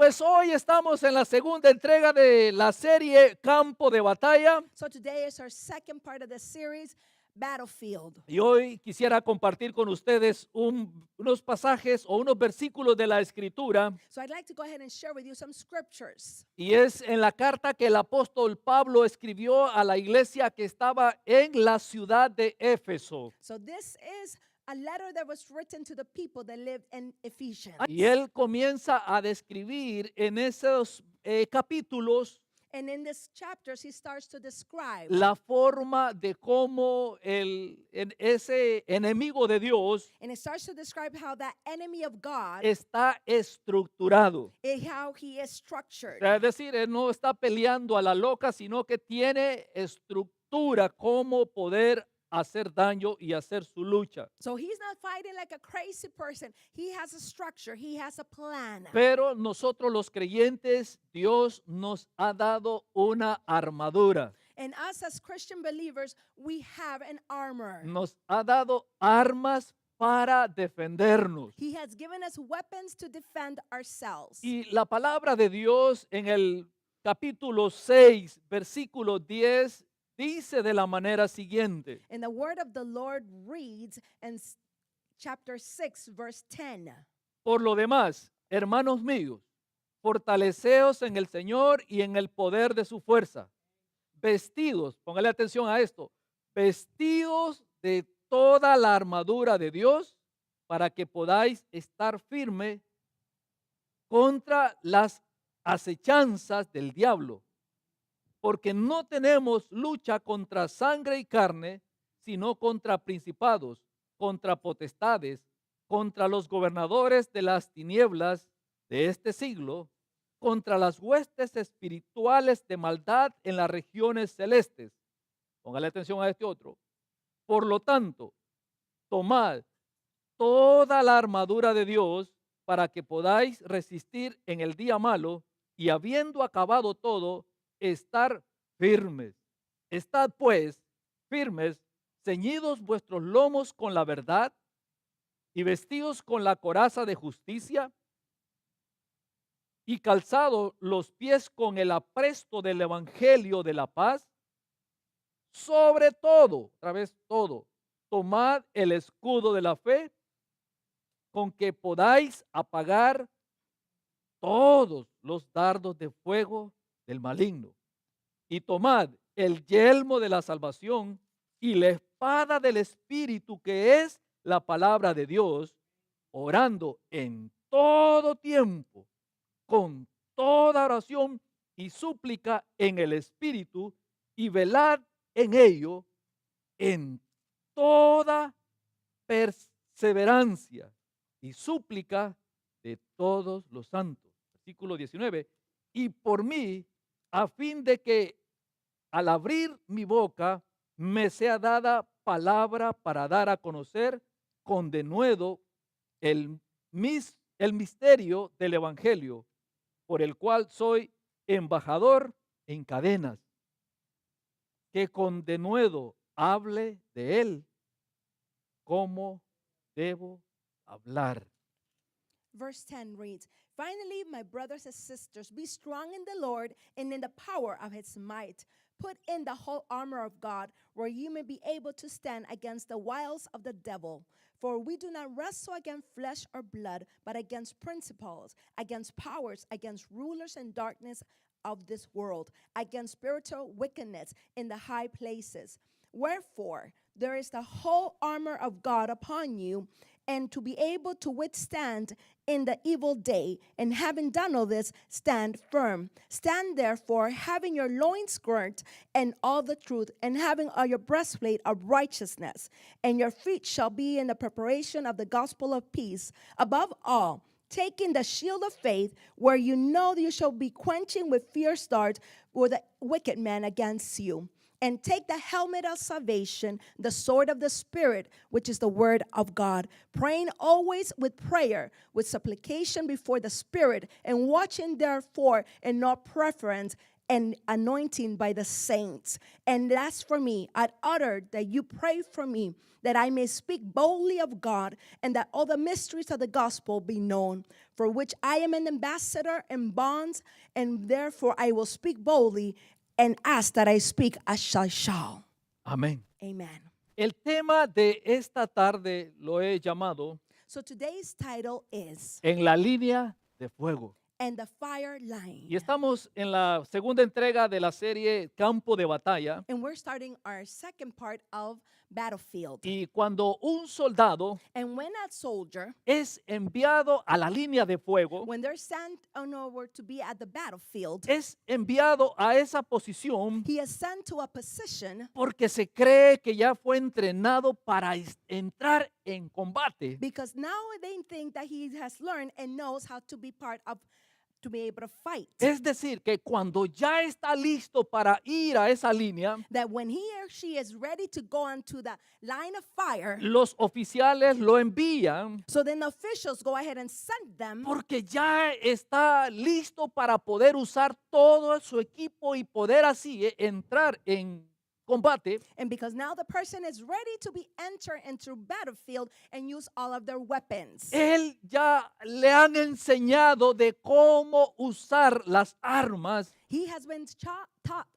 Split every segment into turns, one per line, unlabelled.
pues hoy estamos en la segunda entrega de la serie Campo de Batalla
So today is our second part of the series, Battlefield.
y hoy quisiera compartir con ustedes unos pasajes o unos versículos de la Escritura
So I'd like to go ahead and share with you some scriptures.
y es en la carta que el apóstol Pablo escribió a la iglesia que estaba en la ciudad de Éfeso.
So this is a letter that was written to the people that lived in Ephesians.
Y él comienza a describir en esos capítulos
And in these chapters, he starts to describe
la forma de cómo ese enemigo de Dios
and it starts to describe how that enemy of God
está estructurado.
is how he is structured.
Es decir, él no está peleando a la loca, sino que tiene estructura cómo poder hacer daño y hacer su lucha.
So he's not fighting like a crazy person. He has a structure, he has a plan.
Pero nosotros los creyentes, Dios nos ha dado una armadura.
And us as Christian believers, we have an armor.
Nos ha dado armas para defendernos.
He has given us weapons to defend ourselves.
Y la palabra de Dios en el capítulo 6, versículo 10, dice de la manera siguiente.
And the word of the Lord reads in chapter 6, verse 10.
Por lo demás, hermanos míos, fortaleceos en el Señor y en el poder de su fuerza. Vestidos, póngale atención a esto, vestidos de toda la armadura de Dios para que podáis estar firme contra las acechanzas del diablo. Porque no tenemos lucha contra sangre y carne, sino contra principados, contra potestades, contra los gobernadores de las tinieblas de este siglo, contra las huestes espirituales de maldad en las regiones celestes. Póngale atención a este otro. Por lo tanto, tomad toda la armadura de Dios para que podáis resistir en el día malo y habiendo acabado todo, estar firmes. Estad pues firmes, ceñidos vuestros lomos con la verdad y vestidos con la coraza de justicia y calzados los pies con el apresto del evangelio de la paz. Sobre todo, otra vez todo, tomad el escudo de la fe con que podáis apagar todos los dardos de fuego del maligno. Y tomad el yelmo de la salvación y la espada del Espíritu, que es la palabra de Dios, orando en todo tiempo, con toda oración y súplica en el Espíritu, y velad en ello en toda perseverancia y súplica de todos los santos. Versículo 19. Y por mí, a fin de que al abrir mi boca me sea dada palabra para dar a conocer con denuedo el misterio del evangelio, por el cual soy embajador en cadenas, que con denuedo hable de él, cómo debo hablar.
Verse 10 reads, Finally, my brothers and sisters, be strong in the Lord and in the power of his might. Put in the whole armor of God, where you may be able to stand against the wiles of the devil. For we do not wrestle against flesh or blood, but against principles, against powers, against rulers in darkness of this world, against spiritual wickedness in the high places. Wherefore, there is the whole armor of God upon you, and to be able to withstand in the evil day, and having done all this, stand firm. Stand therefore, having your loins girt and all the truth, and having all your breastplate of righteousness, and your feet shall be in the preparation of the gospel of peace. Above all, taking the shield of faith, where you know you shall be quenching with fierce darts with the wicked man against you. And take the helmet of salvation, the sword of the Spirit, which is the word of God, praying always with prayer, with supplication before the Spirit, and watching therefore in all preference and anointing by the saints. And as for me, I'd ordered that you pray for me, that I may speak boldly of God, and that all the mysteries of the gospel be known, for which I am an ambassador in bonds, and therefore I will speak boldly, and ask that I speak as I shall.
Amén.
Amen.
El tema de esta tarde lo he llamado
So today's title is
En la línea de fuego.
And the Fire Line.
Y estamos en la segunda entrega de la serie Campo de Batalla.
And we're starting our second part of Battlefield.
Y cuando un soldado
And when a soldier,
es enviado a la línea de fuego,
when they're sent on over to be at the battlefield,
es enviado a esa posición
he is sent to a position
porque se cree que ya fue entrenado para entrar en combate.
because now they think that he has learned and knows how to be part of, to be able to fight.
Es decir, que cuando ya está listo para ir a esa línea,
That when he or she is ready to go onto the line of fire,
los oficiales lo envían
so then the officials go ahead and send them
porque ya está listo para poder usar todo su equipo y poder así entrar en combate.
and because now the person is ready to be entered into battlefield and use all of their weapons.
Él ya le han enseñado de cómo usar las armas.
He has been taught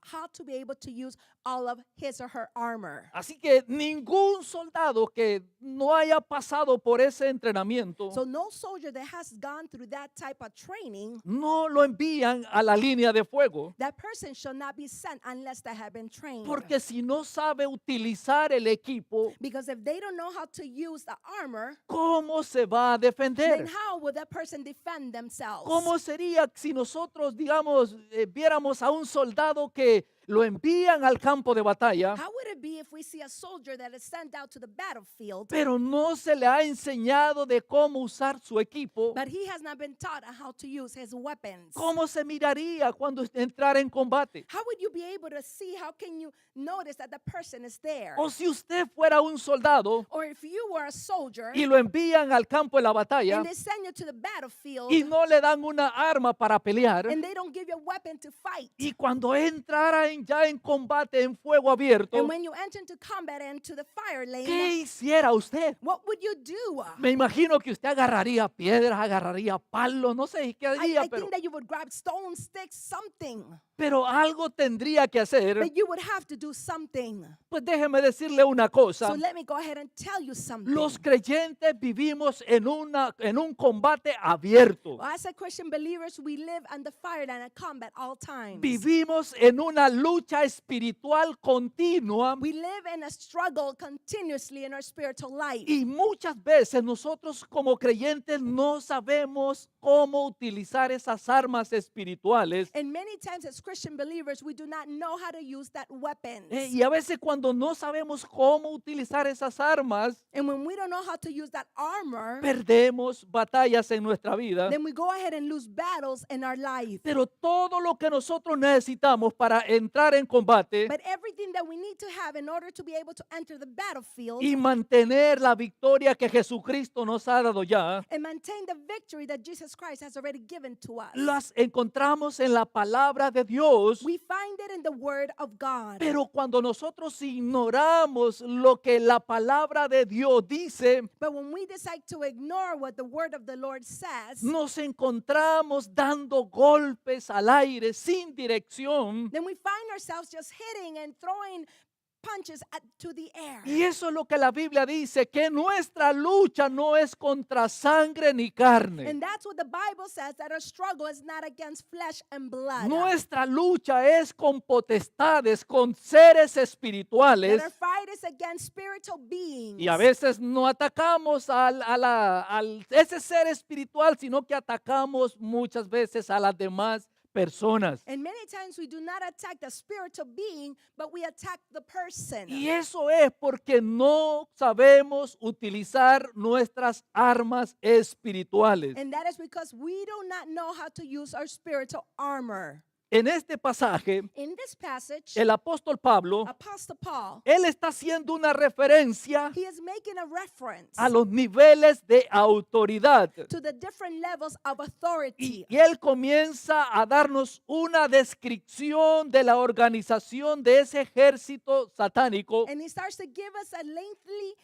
how to be able to use all of his or her armor.
Así que ningún soldado que no haya pasado por ese entrenamiento,
So no soldier that has gone through that type of training,
no lo envían a la línea de fuego.
that person shall not be sent unless they have been trained.
Porque si no sabe utilizar el equipo,
Because if they don't know how to use the armor,
¿cómo se va a
then
defender?
how will that person defend themselves?
¿Cómo sería si nosotros, digamos, viéramos a un soldado que lo envían al campo de batalla,
How would it be if we see a soldier that is sent out to the battlefield,
pero no se le ha enseñado de cómo usar su equipo?
but he has not been taught how to use his weapons?
¿Cómo se miraría cuando entrara en combate?
How would you be able to see? How can you notice that the person is there?
O si usted fuera un soldado
Or if you were a soldier
y lo envían al campo de la batalla
and they send you to the battlefield
y no le dan una arma para pelear,
and they don't give you a weapon to fight,
y cuando entrara ya en combate en fuego abierto,
and when you enter into combat and to the fire lane,
¿qué hiciera usted?
what would you do?
Me imagino que usted agarraría piedras, agarraría palos, no sé qué haría,
I think that you would grab stone, sticks, something.
pero algo tendría que hacer.
But you would have to do something.
Pues déjeme decirle una cosa.
So let me go ahead and tell you something.
Los creyentes vivimos en un combate abierto.
Well, as a Christian believers, we live on the fire line of combat all times.
Vivimos en una lucha espiritual continua
We live in a struggle continuously in our spiritual life.
y muchas veces nosotros como creyentes no sabemos cómo utilizar esas armas espirituales.
And many times as Christian believers, we do not know how to use that weapons.
Y a veces cuando no sabemos cómo utilizar esas armas,
And when we don't know how to use that armor,
perdemos batallas en nuestra vida.
then we go ahead and lose battles in our life.
Pero todo lo que nosotros necesitamos para entrar en combate
But everything that we need to have in order to be able to enter the battlefield
y mantener la victoria que Jesucristo nos ha dado ya,
and maintain the victory that Jesus Christ has already given to us,
las encontramos en la palabra de Dios.
we find it in the Word of God.
Pero cuando nosotros ignoramos lo que la palabra de Dios dice,
But when we decide to ignore what the Word of the Lord says,
nos encontramos dando golpes al aire sin dirección.
then we find ourselves just hitting and throwing punches to the air.
Y eso es lo que la Biblia dice, que nuestra lucha no es contra sangre ni carne.
And that's what the Bible says, that our struggle is not against flesh and blood.
Nuestra lucha es con potestades, con seres
That
espirituales.
our fight is against spiritual beings.
Y a veces no atacamos ese ser espiritual, sino que atacamos muchas veces a las demás personas.
And many times we do not attack the spiritual being, but we attack the person.
Y eso es porque no sabemos utilizar nuestras armas espirituales.
And that is because we do not know how to use our spiritual armor.
En este pasaje,
In this passage,
el apóstol Pablo,
Apostle Paul,
él está haciendo una referencia
he is making a reference
a los niveles de autoridad.
to the different levels of
Y,
authority.
y él comienza a darnos una descripción de la organización de ese ejército satánico
And he starts to give us a lengthy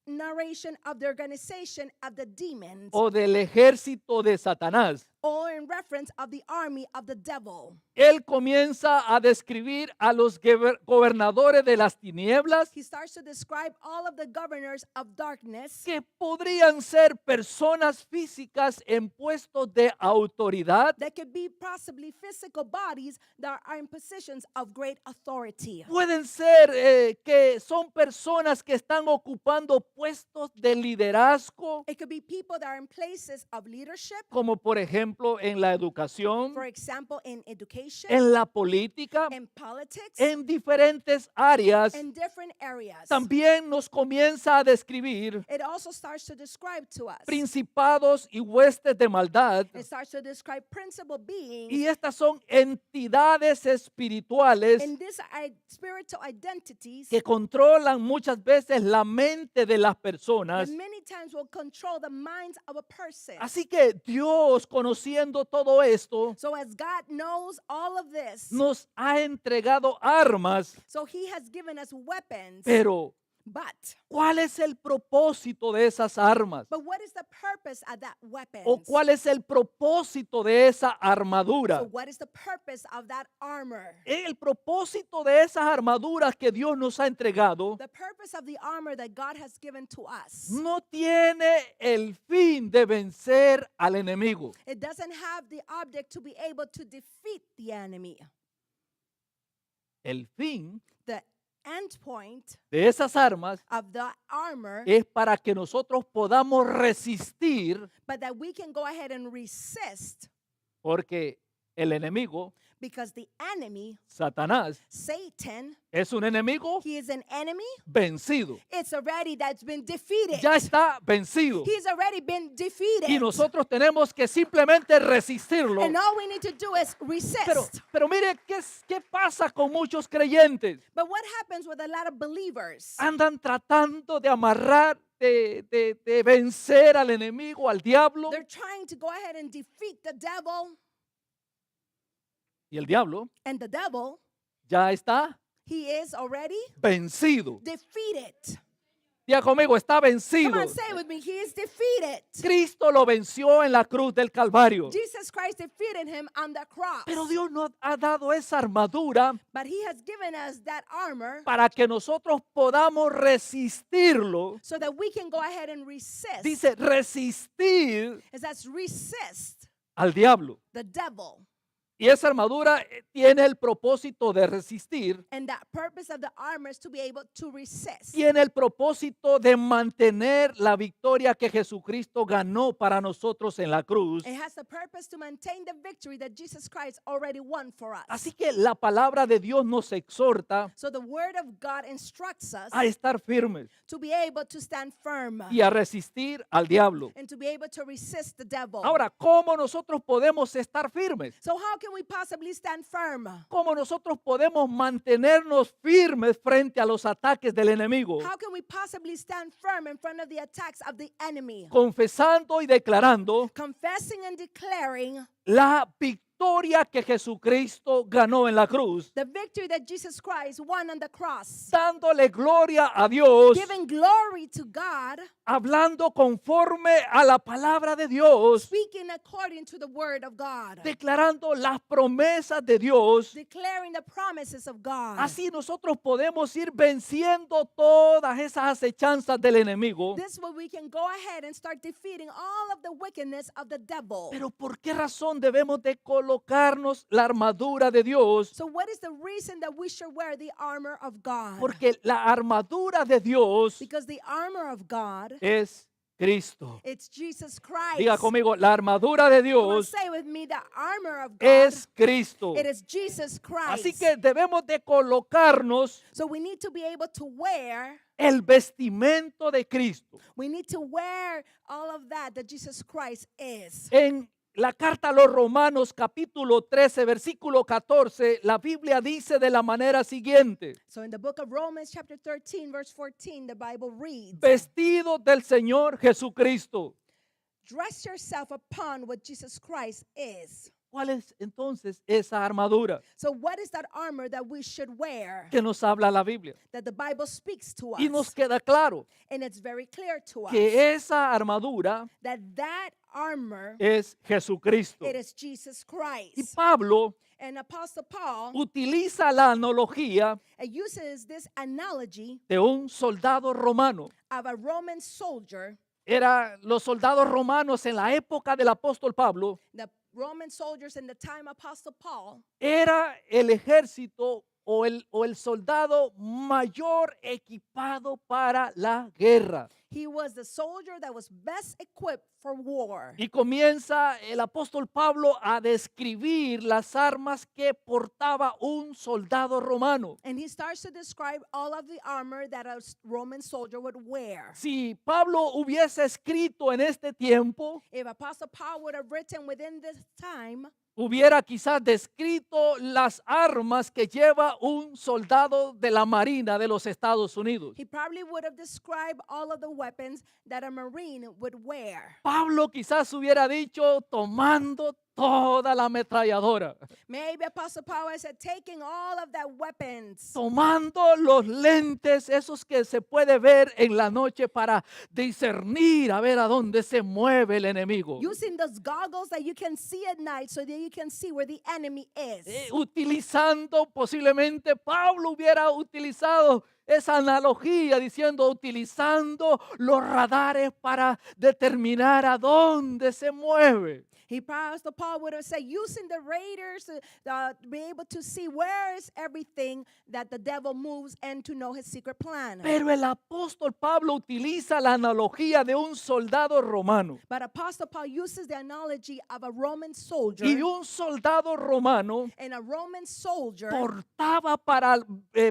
narration of the organization of the demons,
o del ejército de Satanás.
or in reference of the army of the devil.
Él comienza a describir a los gobernadores de las tinieblas
He starts to describe all of the governors of darkness
que podrían ser personas físicas en puestos de autoridad.
that could be possibly physical bodies that are in positions of great authority.
Pueden ser que son personas que están ocupando puestos de liderazgo,
It could be people that are in places of leadership,
como por ejemplo en la educación,
for example, in education,
en la política,
in politics,
en diferentes áreas.
in different areas.
También nos comienza a describir
It also starts to describe to us.
principados y huestes de maldad.
It starts to describe principal beings.
Y estas son entidades espirituales
And these spiritual identities
que controlan muchas veces la mente de las personas.
that many times will control the minds of a person.
Así que Dios, conociendo todo esto,
So as God knows all of this,
nos ha entregado armas.
so he has given us weapons.
Pero,
But
¿cuál es el propósito de esas armas?
what is the purpose of that weapon?
¿O cuál es el propósito de esa
So
armadura?
what is the purpose of that armor?
El propósito de esas armaduras que Dios nos ha entregado
The purpose of the armor that God has given to us.
no tiene el fin de vencer al enemigo.
It doesn't have the object to be able to defeat the enemy.
El fin
The end point
de esas armas
of the armor,
es para que nosotros podamos resistir,
but that we can go ahead and resist,
porque el enemigo,
because the enemy,
Satanás,
Satan,
es un enemigo
he is an enemy.
vencido.
It's already that's been defeated.
Ya está vencido.
He's already been defeated.
Y nosotros tenemos que simplemente resistirlo.
And all we need to do is resist.
Pero mire, ¿qué pasa con muchos creyentes?
But what happens with a lot of believers?
Andan tratando de amarrar, de vencer al enemigo, al diablo.
They're trying to go ahead and defeat the devil.
Y el diablo
And the devil,
ya está
he is already
vencido.
defeated.
Diga conmigo, está
Come
vencido.
on, say it with me. He is defeated.
Cristo lo venció en la cruz del Calvario.
Jesus Christ defeated him on the cross.
Pero Dios nos ha dado esa armadura
But he has given us that armor
para que nosotros podamos resistirlo.
so that we can go ahead and resist.
Dice, resistir
It says resist
al diablo.
the devil.
Y esa armadura tiene el propósito de resistir,
And that purpose of the armor is to be able to resist.
tiene el propósito de mantener la victoria que Jesucristo ganó para nosotros en la cruz.
It has the purpose to maintain the victory that Jesus Christ already won for us.
Así que la palabra de Dios nos exhorta
So the word of God instructs us
a estar firmes
to be able to stand firm
y a resistir al diablo.
and to be able to resist the devil.
Ahora, ¿cómo nosotros podemos estar firmes?
So how can we possibly stand firm?
¿Cómo nosotros podemos mantenernos firmes frente a los ataques del enemigo?
How can we possibly stand firm in front of the attacks of the enemy?
Confesando y declarando
Confessing and declaring
la victoria que Jesucristo ganó en la cruz,
the victory that Jesus Christ won on the cross.
dándole gloria a Dios,
Giving glory to God,
hablando conforme a la palabra de Dios,
speaking according to the word of God,
declarando las promesas de Dios.
declaring the promises of God.
Así nosotros podemos ir venciendo todas esas acechanzas del enemigo.
This way we can go ahead and start defeating all of the wickedness of the devil.
Pero ¿por qué razón debemos de colocarnos la armadura de Dios?
So what is the reason that we should wear the armor of God?
Porque la armadura de Dios
Because the armor of God,
es Cristo.
it's Jesus Christ.
Diga conmigo, la armadura de
Come on,
Dios
say with me, the armor of God,
es Cristo.
it is Jesus Christ.
Así que debemos de colocarnos
So we need to be able to wear,
el vestimento de Cristo.
we need to wear all of that Jesus Christ is.
En la carta a los Romanos capítulo 13, versículo 14, la Biblia dice de la manera siguiente:
So in the book of Romans chapter 13 verse 14, the Bible reads,
vestidos del Señor Jesucristo.
dress yourself upon what Jesus Christ is.
¿Cuál es entonces esa armadura
So what is that armor that we should wear
que nos habla la Biblia?
that the Bible speaks to
Y nos
us?
queda claro
And it's very clear to us
que esa armadura
that armor,
es Jesucristo.
it is Jesus
Y
Christ.
Pablo
And Apostle Paul
utiliza la analogía
uses this analogy
de un soldado romano.
of a Roman soldier.
Los soldados romanos en la época del apóstol Pablo,
The Roman soldiers in the time of Apostle Paul,
era el ejército o el soldado mayor equipado para la guerra.
he was the soldier that was best equipped for war.
Y comienza el apóstol Pablo a describir las armas que portaba un soldado romano.
And he starts to describe all of the armor that a Roman soldier would wear.
Si Pablo hubiese escrito en este tiempo,
If Apostle Paul would have written within this time,
hubiera quizás descrito las armas que lleva un soldado de la Marina de los Estados Unidos.
he probably would have described all of the weapons that a Marine would wear.
Pablo quizás hubiera dicho tomando toda la ametralladora,
Maybe Apostle Paul said, taking all of that weapons,
tomando los lentes esos que se puede ver en la noche para discernir a ver a dónde se mueve el enemigo.
using those goggles that you can see at night so that you can see where the enemy is.
Utilizando posiblemente, Pablo hubiera utilizado esa analogía diciendo utilizando los radares para determinar a dónde se mueve.
Apostle Paul would have said, using the radars to be able to see where is everything that the devil moves and to know his secret plan.
Pero el apóstol Pablo utiliza la analogía de un soldado romano.
But Apostle Paul uses the analogy of a Roman soldier.
Y un soldado romano
And a Roman soldier,
portaba para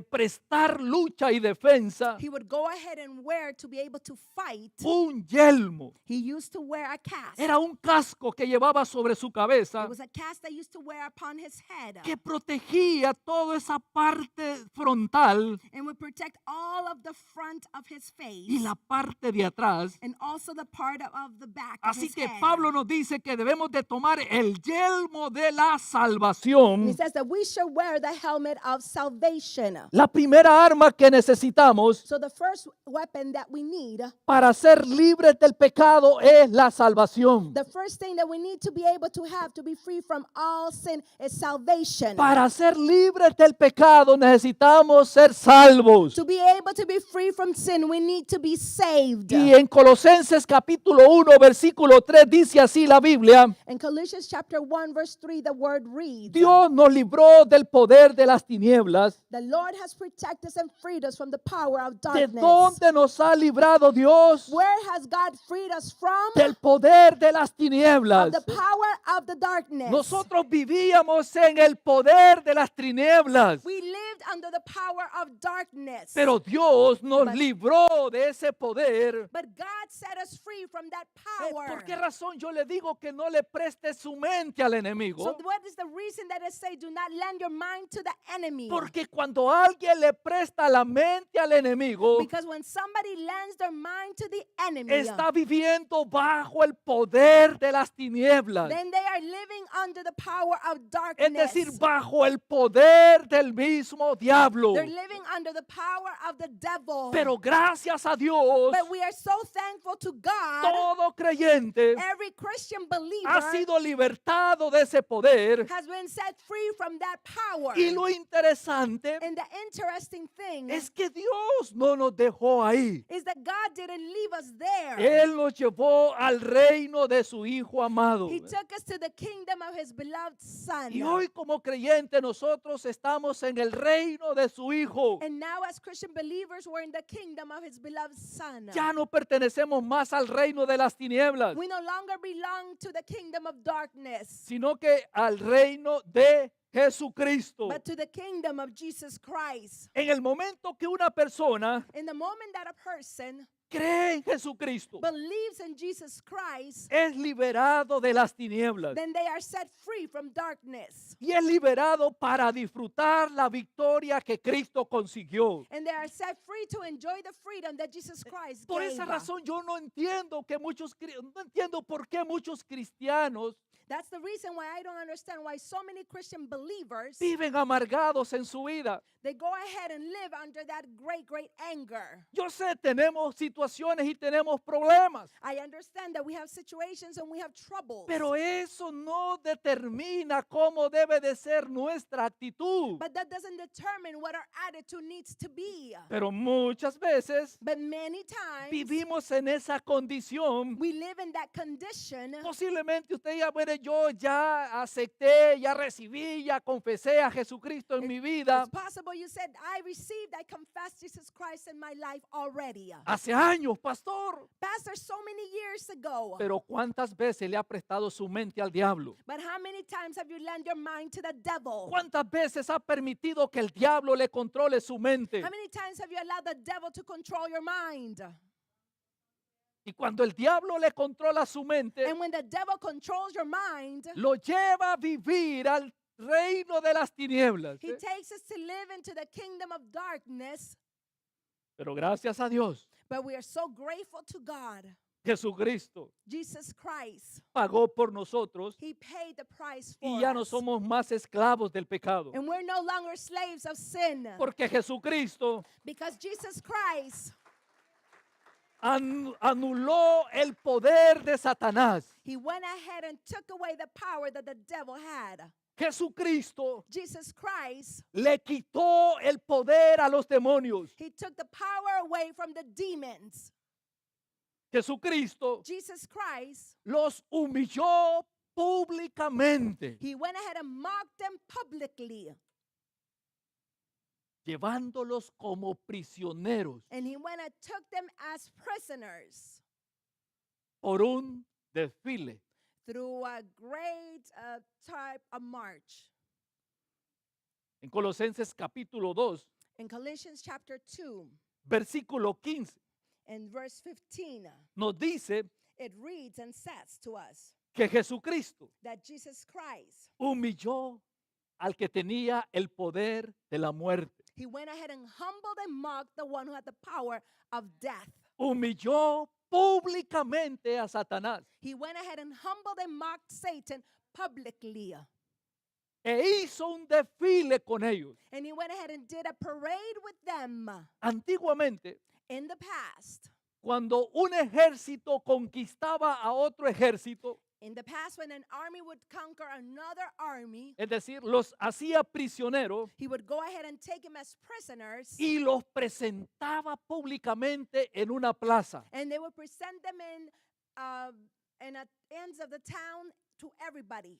prestar lucha y defensa
he would go ahead and wear to be able to fight.
un yelmo.
He used to wear a cast.
Era un casco que llevaba sobre su cabeza
It was a cast that used to wear upon his head
que protegía toda esa parte frontal
and would protect all of the front of his face
y la parte de atrás.
and also the part of the back of
Así
his
que
head.
Pablo nos dice que debemos de tomar el yelmo de la
And
salvación.
he says that we should wear the helmet of salvation.
La primera arma que necesitamos
So the first weapon that we need,
para ser libres del pecado es la salvación.
the first thing that we need to be able to have to be free from all sin is salvation.
Para ser libres del pecado necesitamos ser salvos.
To be able to be free from sin, we need to be saved.
Y en Colosenses capítulo 1 versículo 3 dice así la Biblia:
In Colossians chapter 1 verse 3, the word reads,
Dios nos libró del poder de las tinieblas.
the Lord has protected us and freed us from the power of
¿De
darkness.
dónde nos ha librado Dios?
Where has God freed us from?
Del poder de las
Of
tinieblas.
the power of the darkness.
Nosotros vivíamos en el poder de las tinieblas,
We lived under the power of darkness.
pero Dios nos
But-
libró de ese poder.
But God set us free from that power.
¿Por qué razón yo le digo que no le preste su mente al enemigo?
So what is the reason that it say do not lend your mind to the enemy?
Porque cuando alguien le presta la mente al enemigo,
Because when somebody lends their mind to the enemy,
está viviendo bajo el poder de las tinieblas.
then they are living under the power of
Es
darkness.
decir, bajo el poder del mismo diablo.
They're living under the power of the devil.
Pero gracias a Dios,
But we are so thankful to God.
todo creyente
Every Christian
ha
believer
sido libertado de ese poder.
has been set free from that power.
Y lo interesante
And the interesting thing
es que Dios no nos dejó ahí.
is that God didn't leave us there.
Él nos llevó al reino de su Hijo amado.
He took us to the kingdom of his beloved Son.
Y hoy como creyente nosotros estamos en el reino de su Hijo.
And now as Christian believers, we're in the kingdom of his beloved Son.
Ya no pertenecemos más al reino de las tinieblas,
We no longer belong to the kingdom of darkness,
sino que al reino de Jesucristo.
but to the kingdom of Jesus Christ.
En el momento que una persona
In the moment that a person
cree en Jesucristo
believes in Jesus Christ,
es liberado de las tinieblas
then they are set free from darkness.
y es liberado para disfrutar la victoria que Cristo consiguió.
And they are set free to enjoy the freedom that Jesus Christ
Por
gave.
esa razón yo no entiendo no entiendo por qué muchos cristianos
That's the reason why I don't understand why so many Christian believers,
viven amargados en su vida.
they go ahead and live under that great anger.
Yo sé, tenemos situaciones y tenemos problemas,
I understand that we have situations and we have troubles.
pero eso no determina cómo debe de ser nuestra actitud.
But that doesn't determine what our attitude needs to be.
Pero muchas veces
But many times
vivimos en esa condición.
we live in that condition.
Posiblemente usted ya, bueno, yo ya acepté, ya recibí, ya confesé a Jesucristo en mi vida
It's possible you said, I confessed Jesus Christ in my life already.
hace años, pastor.
Pastor, so many years ago.
Pero ¿cuántas veces le ha prestado su mente al diablo?
But how many times have you lent your mind to the devil?
¿Cuántas veces ha permitido que el diablo le controle su mente?
How many times have you allowed the devil to control your mind?
Y cuando el diablo le controla su mente,
And when the devil controls your mind,
lo lleva a vivir al reino de las tinieblas.
he takes us to live into the kingdom of darkness.
Pero gracias a Dios,
But we are so grateful to God.
Jesucristo
Jesus Christ,
pagó por nosotros
he paid the price
y
for
ya no
us.
somos más esclavos del pecado.
And we're no longer slaves of sin.
Porque Jesucristo
Because Jesus Christ,
anuló el poder de Satanás.
he went ahead and took away the power that the devil had.
Jesucristo
Jesus Christ,
le quitó el poder a los demonios.
he took the power away from the demons.
Jesucristo
Jesus Christ,
los humilló públicamente,
he went ahead and mocked them publicly.
llevándolos como prisioneros
And he went and took them as prisoners
por un desfile.
through a great type of march.
En Colosenses capítulo 2,
In Colossians chapter 2
versículo 15,
and verse 15,
nos dice
it reads and says to us
que Jesucristo
that Jesus Christ,
humilló al que tenía el poder de la muerte.
he went ahead and humbled and mocked the one who had the power of death.
Humilló públicamente a Satanás
He went ahead and humbled and mocked Satan publicly.
e hizo un desfile con ellos.
And he went ahead and did a parade with them.
Antiguamente,
In the past,
cuando un ejército conquistaba a otro ejército,
when an army would conquer another army,
es decir, los hacía prisioneros
he would go ahead and take him as prisoners,
y los presentaba públicamente en una plaza.
and they would present them in at ends of the town to everybody.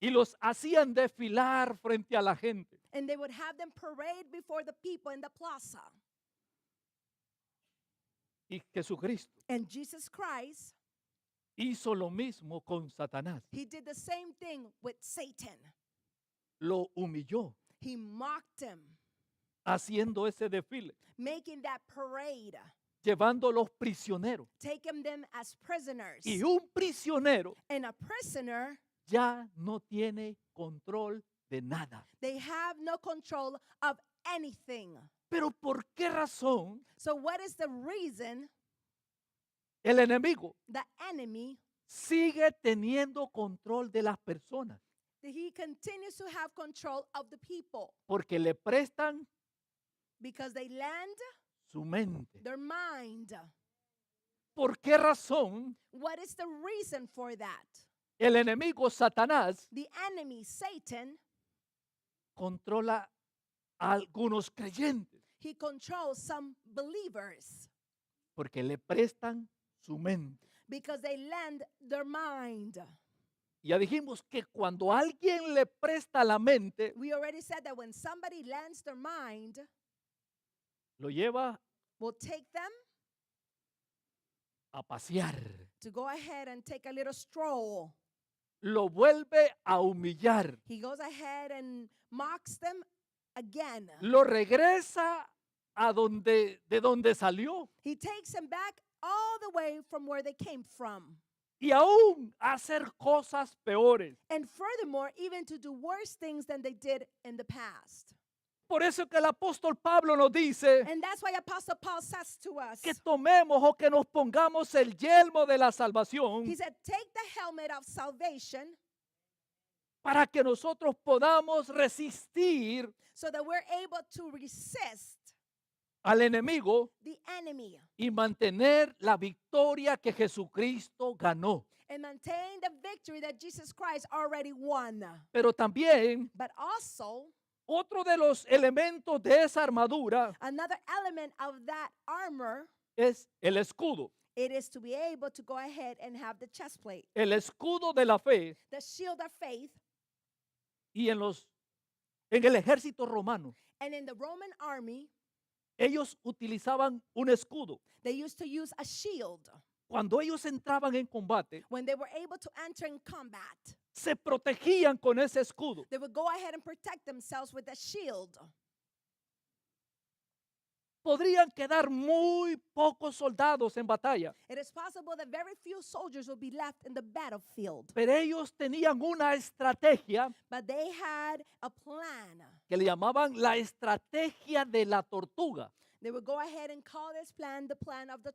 Y los hacían desfilar frente a la gente.
And they would have them parade before the people in the plaza.
Y Jesucristo
And Jesus Christ,
hizo lo mismo con Satanás.
he did the same thing with Satan.
Lo humilló
He mocked him,
haciendo ese desfile,
making that parade,
llevando los prisioneros.
taking them as prisoners.
Y un prisionero
And a prisoner,
ya no tiene control de nada.
they have no control of anything.
Pero ¿por qué razón
So what is the reason
el enemigo
the enemy,
sigue teniendo control de las personas?
that he continues to have control of the people?
Porque le prestan
Because they lend
su mente.
their mind.
¿Por qué razón
What is the reason for that?
el enemigo Satanás
The enemy, Satan,
controla a algunos creyentes?
he controls some believers
Porque le prestan su mente.
because they lend their mind.
Ya dijimos que cuando alguien le presta la mente,
We already said that when somebody lends their mind,
lo lleva
will take them
a pasear,
to go ahead and take a little stroll.
lo vuelve a humillar,
He goes ahead and mocks them again.
lo regresa de donde salió.
He takes them back all the way from where they came from.
Y aún a hacer cosas peores.
And furthermore, even to do worse things than they did in the past.
Por eso que el apóstol Pablo nos dice
And that's why Apostle Paul says to us,
que tomemos o que nos pongamos el yelmo de la salvación
he said, take the helmet of salvation
para que nosotros podamos resistir
so that we're able to resist
al enemigo
the enemy
y mantener la victoria que Jesucristo ganó.
and maintain the victory that Jesus Christ already won.
Pero también
But also,
otro de los elementos de esa armadura
another element of that armor,
es el escudo.
it is to be able to go ahead and have the chest plate,
El escudo de la fe.
the shield of faith.
Y en el ejército romano,
And in the Roman army,
ellos utilizaban un escudo.
they used to use a shield.
Cuando ellos entraban en combate,
When they were able to enter in combat,
se protegían con ese escudo.
they would go ahead and protect themselves with a shield.
Podrían quedar muy pocos soldados en batalla,
It is possible that very few soldiers will be left in the battlefield,
pero ellos tenían una estrategia
but they had a plan.
que le llamaban la estrategia de la tortuga.
They would go ahead and call this plan the plan of the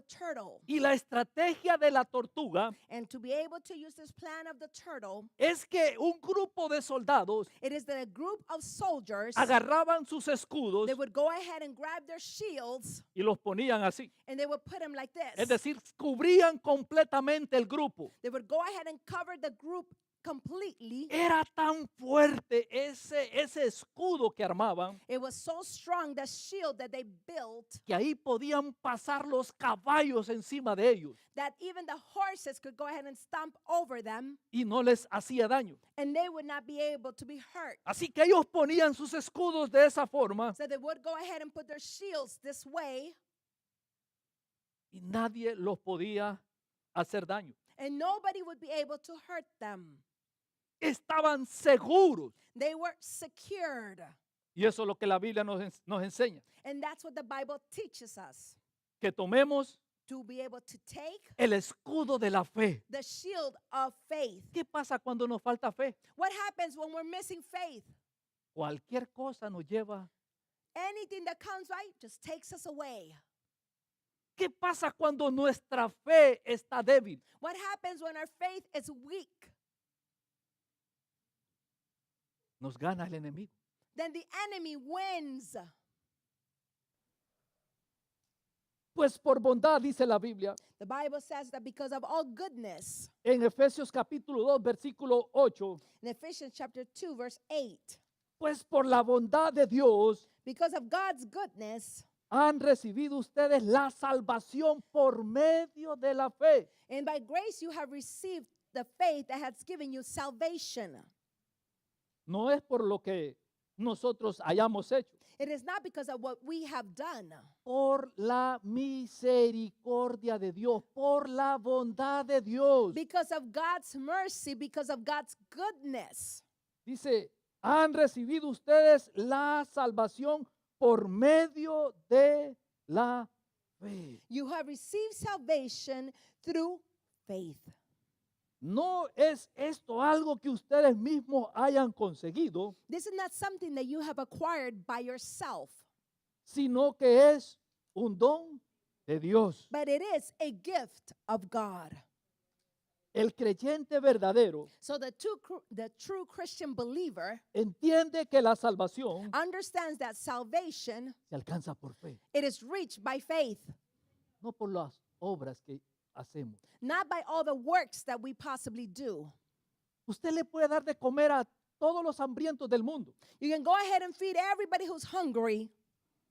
turtle.
Y la estrategia de la tortuga
And to be able to use this plan of the turtle,
es que un grupo de soldados
it is that a group of soldiers,
agarraban sus escudos
they would go ahead and grab their shields
y los ponían así.
and they would put them like
Es
this.
decir, cubrían completamente el grupo.
They would go ahead and cover the group completely.
Era tan fuerte ese escudo que armaban
It was so strong, the shield that they built,
que ahí podían pasar los caballos encima de ellos
that even the horses could go ahead and stomp over them
y no les hacía daño.
and they would not be able to be hurt.
Así que ellos ponían sus escudos de esa forma
So they would go ahead and put their shields this way,
y nadie los podía hacer daño.
and nobody would be able to hurt them.
Estaban seguros.
They were secured.
Y eso es lo que la Biblia nos enseña.
And that's what the Bible teaches us,
Que tomemos
to be able to take
el escudo de la fe.
the shield of faith.
¿Qué pasa cuando nos falta fe?
What happens when we're missing faith?
Cualquier cosa nos lleva.
Anything that comes right just takes us away.
¿Qué pasa cuando nuestra fe está débil?
What happens when our faith is weak?
Nos gana el enemigo.
Then the enemy wins.
Pues por bondad, dice la Biblia,
The Bible says that because of all goodness,
en Efesios capítulo 2, versículo 8,
in Ephesians chapter 2, verse 8,
pues por la bondad de Dios
because of God's goodness,
han recibido ustedes la salvación por medio de la fe.
and by grace you have received the faith that has given you salvation.
No es por lo que nosotros hayamos hecho,
It is not because of what we have done,
por la misericordia de Dios, por la bondad de Dios.
because of God's mercy, because of God's goodness.
Dice, han recibido ustedes la salvación por medio de la fe.
You have received salvation through faith.
No es esto algo que ustedes mismos hayan conseguido,
This is not something that you have acquired by yourself,
sino que es un don de Dios.
but it is a gift of God.
El creyente verdadero
So the true Christian believer
entiende que la salvación
understands that salvation,
se alcanza por fe,
it is reached by faith,
no por las obras que hacemos.
not by all the works that we possibly do.
Usted le puede dar de comer a todos los hambrientos del mundo,
You can go ahead and feed everybody who's hungry,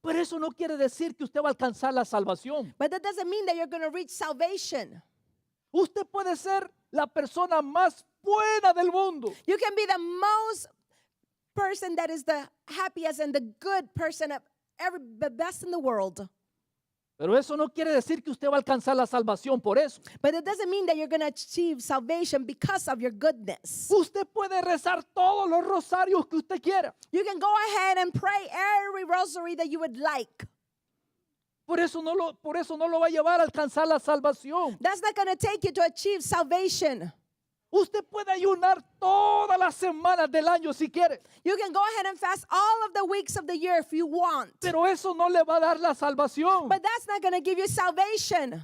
pero eso no quiere decir que usted va a alcanzar la salvación.
but that doesn't mean that you're going to reach salvation.
Usted puede ser la persona más buena del mundo,
You can be the most person that is the happiest and the good person of the best in the world.
Pero eso no quiere decir que usted va a alcanzar la salvación por eso.
But it doesn't mean that you're going to achieve salvation because of your goodness.
Usted puede rezar todos los rosarios que usted quiera.
You can go ahead and pray every rosary that you would like.
Por eso no lo va a llevar a alcanzar la salvación.
That's not going to take you to achieve salvation.
Usted puede ayunar todas las semanas del año si quiere,
You can go ahead and fast all of the weeks of the year if you want.
pero eso no le va a dar la salvación.
But that's not going to give you salvation.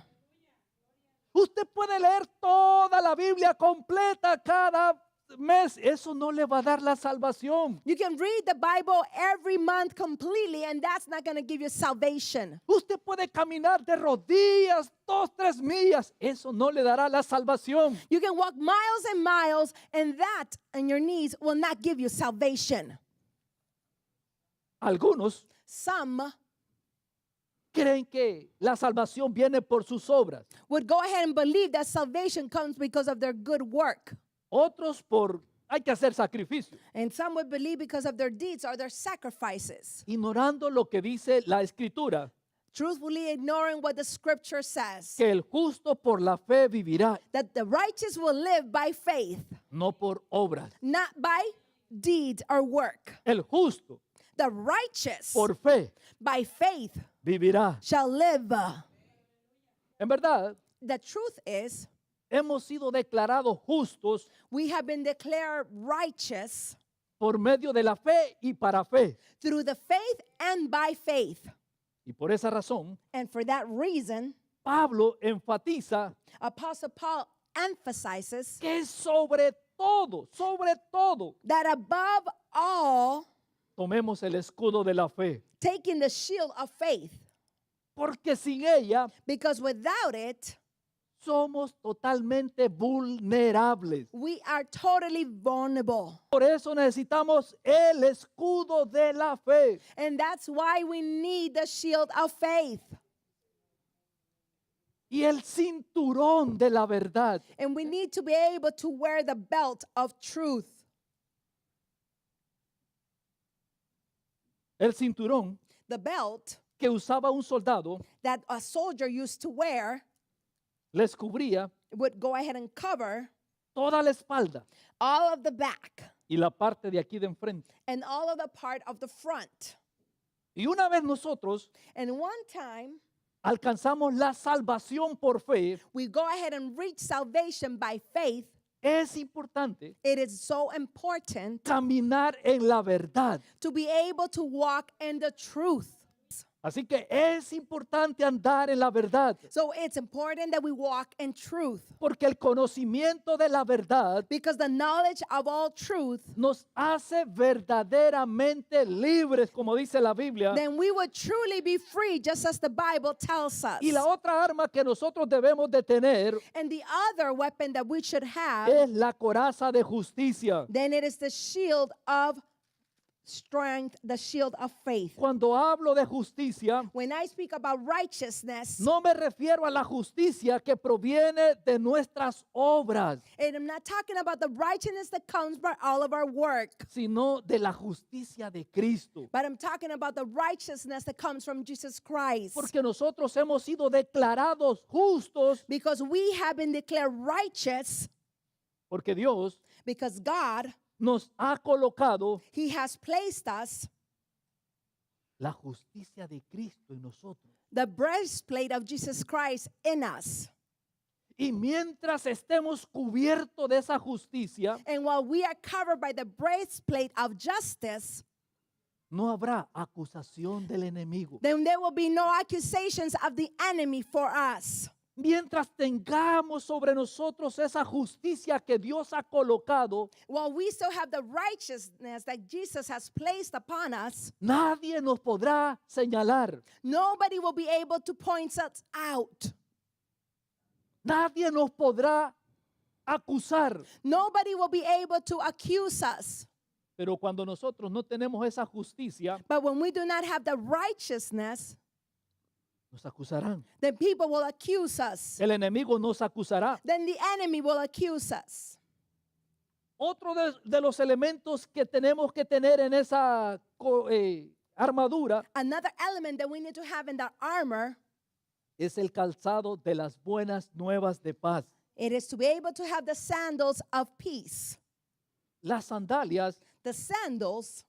Usted puede leer toda la Biblia completa cada mes, eso no le va a dar la salvación.
You can read the Bible every month completely, and that's not going to give you salvation.
Usted puede caminar de rodillas 2-3 millas, eso no le dará la salvación.
You can walk miles and miles, and that on your knees will not give you salvation.
Algunos
Some
creen que la salvación viene por sus obras,
would go ahead and believe that salvation comes because of their good work.
otros por hay que hacer sacrificio,
And some would believe because of their deeds or their sacrifices,
ignorando lo que dice la Escritura,
truthfully ignoring what the scripture says,
que el justo por la fe vivirá,
that the righteous will live by faith,
no por obras.
not by deed or work.
El justo
The righteous
por fe
by faith
vivirá.
shall live.
En verdad,
The truth is,
hemos sido declarados justos
we have been declared righteous
por medio de la fe y para fe.
through the faith and by faith.
Y por esa razón,
And for that reason,
Pablo enfatiza
Apostle Paul emphasizes
que sobre todo,
that above all,
tomemos el escudo de la fe.
taking the shield of faith,
Porque sin ella
because without it,
somos totalmente vulnerables.
we are totally vulnerable.
Por eso necesitamos el escudo de la fe.
And that's why we need the shield of faith.
Y el cinturón de la verdad.
And we need to be able to wear the belt of truth.
El cinturón
The belt
que usaba un soldado
that a soldier used to wear
les cubría
would go ahead and cover
toda la espalda
all of the back
y la parte de aquí de enfrente.
and all of the part of the front.
Y una vez nosotros
And one time,
alcanzamos la salvación por fe,
we go ahead and reach salvation by faith.
es importante
It is so important
caminar en la verdad.
to be able to walk in the truth.
Así que es importante andar en la verdad,
So it's important that we walk in truth,
porque el conocimiento de la verdad
because the knowledge of all truth,
nos hace verdaderamente libres, como dice la Biblia.
then we would truly be free, just as the Bible tells us.
Y la otra arma que nosotros debemos de tener
And the other weapon that we should have,
es la coraza de justicia.
then it is the shield of strength, the shield of faith.
Cuando hablo de justicia,
When I speak about righteousness,
no me refiero a la justicia que proviene de nuestras obras,
and I'm not talking about the righteousness that comes by all of our work,
sino de la justicia de Cristo.
but I'm talking about the righteousness that comes from Jesus Christ.
Porque nosotros hemos sido declarados justos
Because we have been declared righteous,
porque Dios
because God,
nos ha colocado
He has placed us
la justicia de Cristo en nosotros.
the breastplate of Jesus Christ in us.
Y mientras estemos cubiertos de esa justicia,
And while we are covered by the breastplate of justice,
no habrá acusación del enemigo.
then there will be no accusations of the enemy for us.
Mientras tengamos sobre nosotros esa justicia que Dios ha colocado,
While we still have the righteousness that Jesus has placed upon us,
nadie nos podrá señalar.
nobody will be able to point us out.
Nadie nos podrá acusar.
Nobody will be able to accuse us.
Pero cuando nosotros no tenemos esa justicia,
But when we do not have the righteousness,
nos acusarán.
then people will accuse us.
El enemigo nos acusará.
Then the enemy will accuse us.
Otro de los elementos que tenemos que tener en esa armadura
Another element that we need to have in the armor
es el calzado de las buenas nuevas de paz.
It is to be able to have the sandals of peace.
Las sandalias
The sandals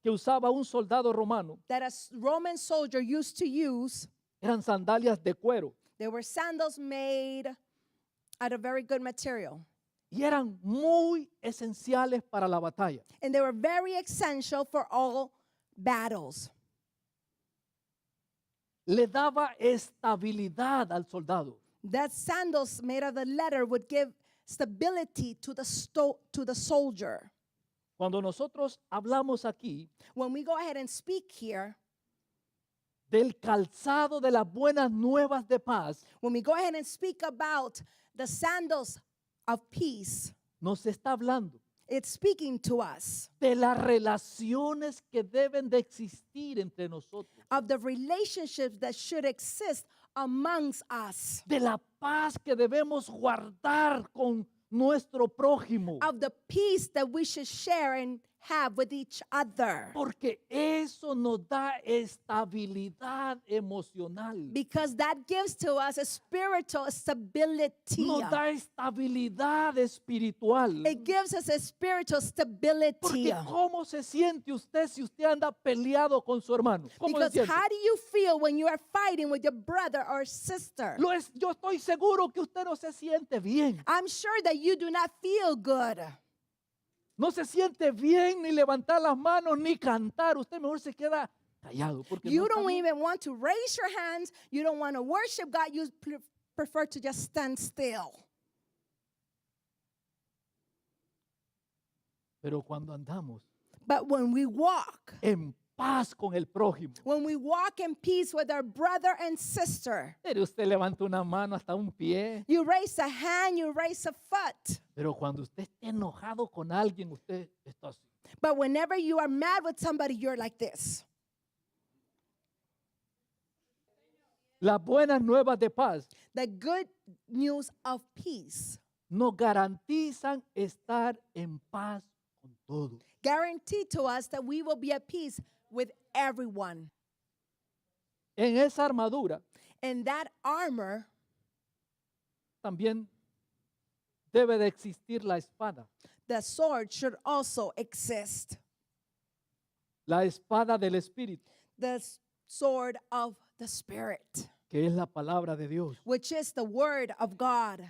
que usaba un soldado romano
that a Roman soldier used to use,
eran sandalias de cuero
they were sandals made out of very good material.
y eran muy esenciales para la batalla.
And they were very essential for all battles.
Le daba estabilidad al soldado.
That sandals made of the leather would give stability to the soldier.
Cuando nosotros hablamos aquí
When we go ahead and speak here,
del calzado de las buenas nuevas de paz,
when we go ahead and speak about the sandals of peace,
nos está hablando
it's speaking to us
de las relaciones que deben de existir entre nosotros,
of the relationships that should exist amongst us,
de la paz que debemos guardar con nuestro prójimo,
of the peace that we should share and have with each other.
porque eso nos da estabilidad emocional,
Because that gives to us a spiritual stability.
nos da estabilidad espiritual.
It gives us a spiritual stability.
Porque ¿cómo se siente usted si usted anda peleado con su hermano? ¿Cómo se
Because
siente?
how do you feel when you are fighting with your brother or sister?
Yo estoy seguro que usted no se siente bien.
I'm sure that you do not feel good.
No se siente bien ni levantar las manos ni cantar. Usted mejor se queda callado. Porque
You
no está
don't
bien.
even want to raise your hands. You don't want to worship God. You prefer to just stand still.
Pero cuando andamos
But when we walk,
en paz con el prójimo,
when we walk in peace with our brother and sister,
pero usted levanta una mano hasta un pie.
you raise a hand, you raise a foot.
Pero cuando usted esté enojado con alguien, usted está así.
But whenever you are mad with somebody, you're like this.
Las buenas nuevas de paz
The good news of peace
nos garantizan estar en paz con todo.
guarantee to us that we will be at peace with everyone.
En esa armadura
And that armor,
también debe de existir la espada.
the sword, should also exist.
La espada del Espíritu,
The sword of the Spirit,
que es la palabra de Dios.
which is the word of God.